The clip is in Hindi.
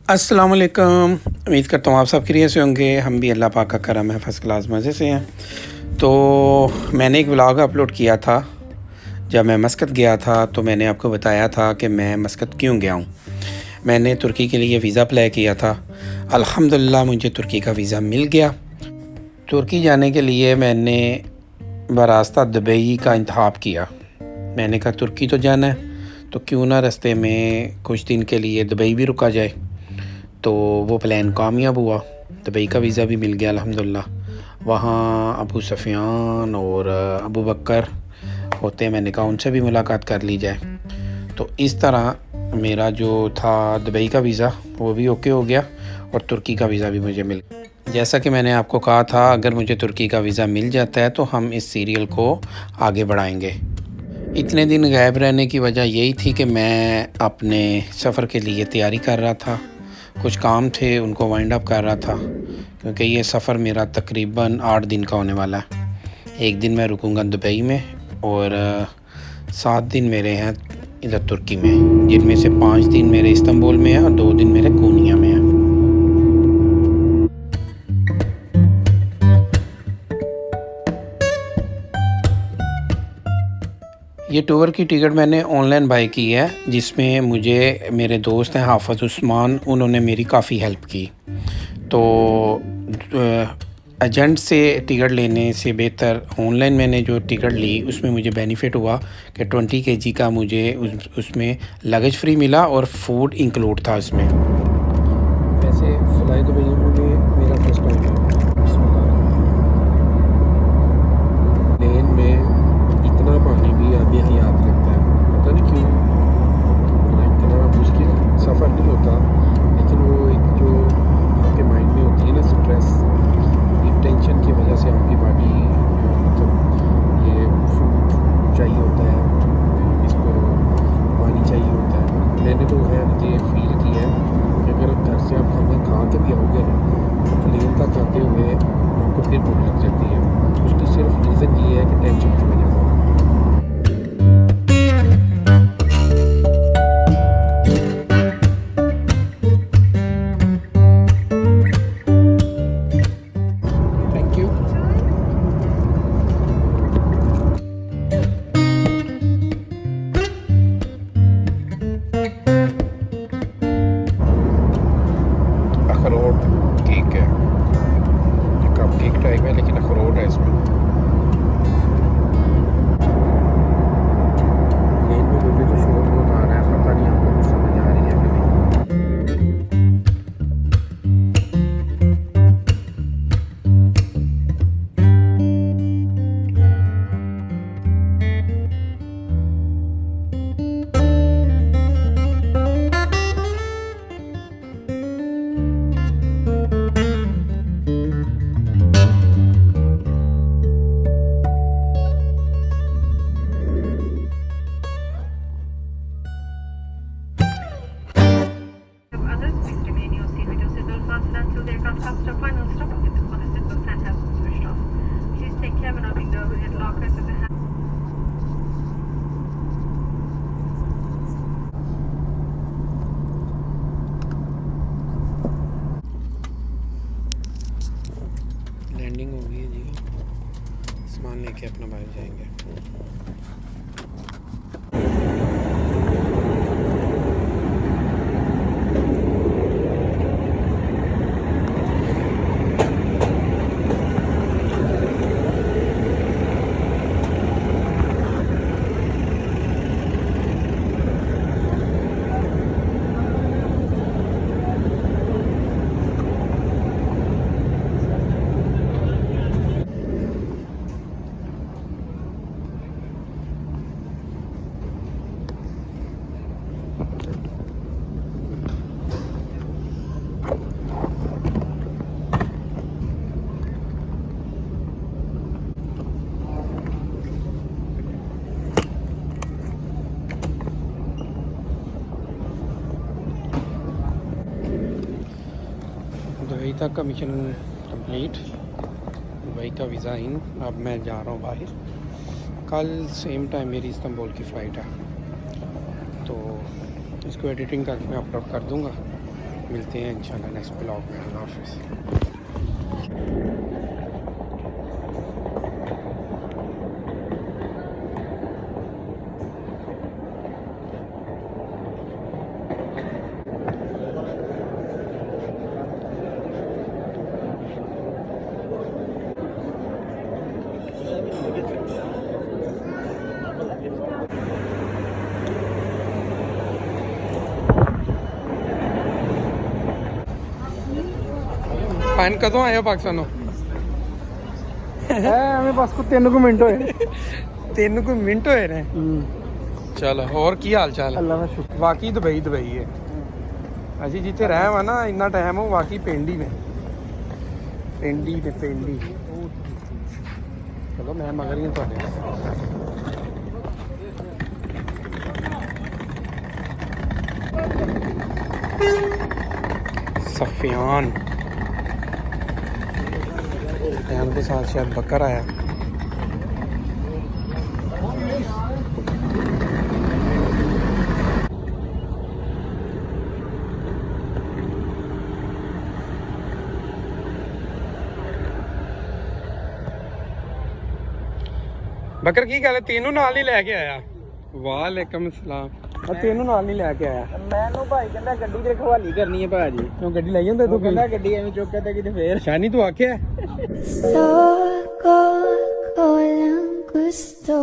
अस्सलाम वालेकुम। उम्मीद करता हूँ आप सब खैरियत से होंगे। हम भी अल्लाह पाक का करम है, फ़र्स्ट क्लास मज़े से हैं। तो मैंने एक व्लॉग अपलोड किया था जब मैं मस्कत गया था, तो मैंने आपको बताया था कि मैं मस्कत क्यों गया हूँ। मैंने तुर्की के लिए वीज़ा अप्लाई किया था। अल्हम्दुलिल्लाह मुझे तुर्की का वीज़ा मिल गया। तुर्की जाने के लिए मैंने बरास्ता दुबई का इंतखाब किया। मैंने कहा तुर्की तो जाना है, तो क्यों ना रास्ते में कुछ दिन के लिए दुबई भी रुका जाए। तो वो प्लान कामयाब हुआ, दुबई का वीज़ा भी मिल गया अल्हम्दुलिल्लाह। वहाँ अबू सफ़ियान और अबू बकर होते हैं, मैंने कहा उनसे भी मुलाकात कर ली जाए। तो इस तरह मेरा जो था दुबई का वीज़ा वो भी ओके हो गया और तुर्की का वीज़ा भी मुझे मिल गया। जैसा कि मैंने आपको कहा था, अगर मुझे तुर्की का वीज़ा मिल जाता है तो हम इस सीरियल को आगे बढ़ाएंगे। इतने दिन गायब रहने की वजह यही थी कि मैं अपने सफ़र के लिए तैयारी कर रहा था, कुछ काम थे उनको वाइंड अप कर रहा था, क्योंकि ये सफ़र मेरा तकरीबन 8 दिन का होने वाला है। एक दिन मैं रुकूंगा दुबई में और 7 दिन मेरे हैं इधर तुर्की में, जिनमें से 5 दिन मेरे इस्तांबुल में है और 2 दिन मेरे कोनिया में है। ये टूर की टिकट मैंने ऑनलाइन बाय की है, जिसमें मुझे मेरे दोस्त हैं हाफ़िज़ उस्मान, उन्होंने मेरी काफ़ी हेल्प की। तो एजेंट से टिकट लेने से बेहतर ऑनलाइन मैंने जो टिकट ली उसमें मुझे बेनिफिट हुआ कि 20 केजी का मुझे उसमें लगेज फ्री मिला और फूड इंक्लूड था उसमें। वैसे फ्लाई दुबई में मेरा फर्स्ट टाइम है। प्लेन में इतना पानी भी अभी यहाँ याद लगता है, पता नहीं क्यों। इतना मुश्किल सफ़र नहीं होता, लेकिन वो एक जो आपके माइंड में होती है ना स्ट्रेस, टेंशन की वजह से आपकी बॉडी मतलब ये फूड चाहिए होता है, इसको पानी चाहिए होता है। मैंने तो है मुझे फील किया है कि अगर घर से आप खाना खा के भी आओगे ना, तो प्लेन तक आते हुए आपको फिर भूख लग जाती है। उसकी सिर्फ रीज़न ये है कि टेंशन की वजह से। Thank you. अखरोट केक है, कप केक टाइप है लेकिन अखरोट है इसमें। प्लेन में मुझे तो शोर बहुत आ रहा है, पता नहीं आपको कुछ समझ आ रही है कि नहीं। Others, please remain in your seat with your seatbelt fastened until the aircraft comes to a final stop or with the seatbelt sign has been switched off. Please take care when opening the overhead lockers and the hand. Landing हो गई है जी, सामान लेके अपना बाहर जाएंगे। दुबई तक का मिशन कंप्लीट, दुबई का वीज़ा इन। अब मैं जा रहा हूँ बाहर। कल सेम टाइम मेरी इस्तांबुल की फ़्लाइट है, तो इसको एडिटिंग करके मैं अपलोड कर दूँगा मिलते हैं इंशाल्लाह नेक्स्ट ब्लॉग में। अल्लाह हाफिज़। ਫਾਈਨ ਕਦੋਂ ਆਇਆ ਪਾਕਿਸਤਾਨੋਂ? ਐਵੇਂ ਬਸ ਕੋ 3 ਮਿੰਟ ਹੋਏ। 3 ਕੁ ਮਿੰਟ ਹੋਏ ਨੇ। ਚਲ ਹੋਰ ਕੀ ਹਾਲ ਚਾਲ? ਅੱਲਾ ਦਾ ਸ਼ੁਕਰ। ਵਾਕਈ ਦੁਬਈ ਦੁਬਈ ਹੈ। ਅਸੀਂ ਜਿੱਥੇ ਰਹਿ ਵਾ ਨਾ ਇੰਨਾ ਟਾਈਮ ਉਹ ਵਾਕਈ ਪਿੰਡ ਹੀ ਨੇ, ਪਿੰਡ ਹੀ ਤੇ ਪਿੰਡ ਹੀ। ਚਲੋ ਮੈਂ ਮਗਰ ਹੀ ਹਾਂ ਤੁਹਾਡੇ। सफियान टाइम के साथ शायद बकर आया। बकर की गल तेनू नाल नहीं लैके आया? वालेकुम सलाम। तेनू नाल नहीं लैके आया? ਮੈਨੂੰ ਭਾਈ ਕਹਿੰਦਾ ਗੱਡੀ ਤੇ ਖਵਾਲੀ ਕਰਨੀ ਹੈ ਭਾਜੀ। क्यों गड्डी लाई जांदे तू? ਕਹਿੰਦਾ ਗੱਡੀ ਐਵੇਂ ਚੁੱਕ ਕੇ ਤੇ ਕਿਤੇ ਫੇਰ शानी तू आखे Só com gusto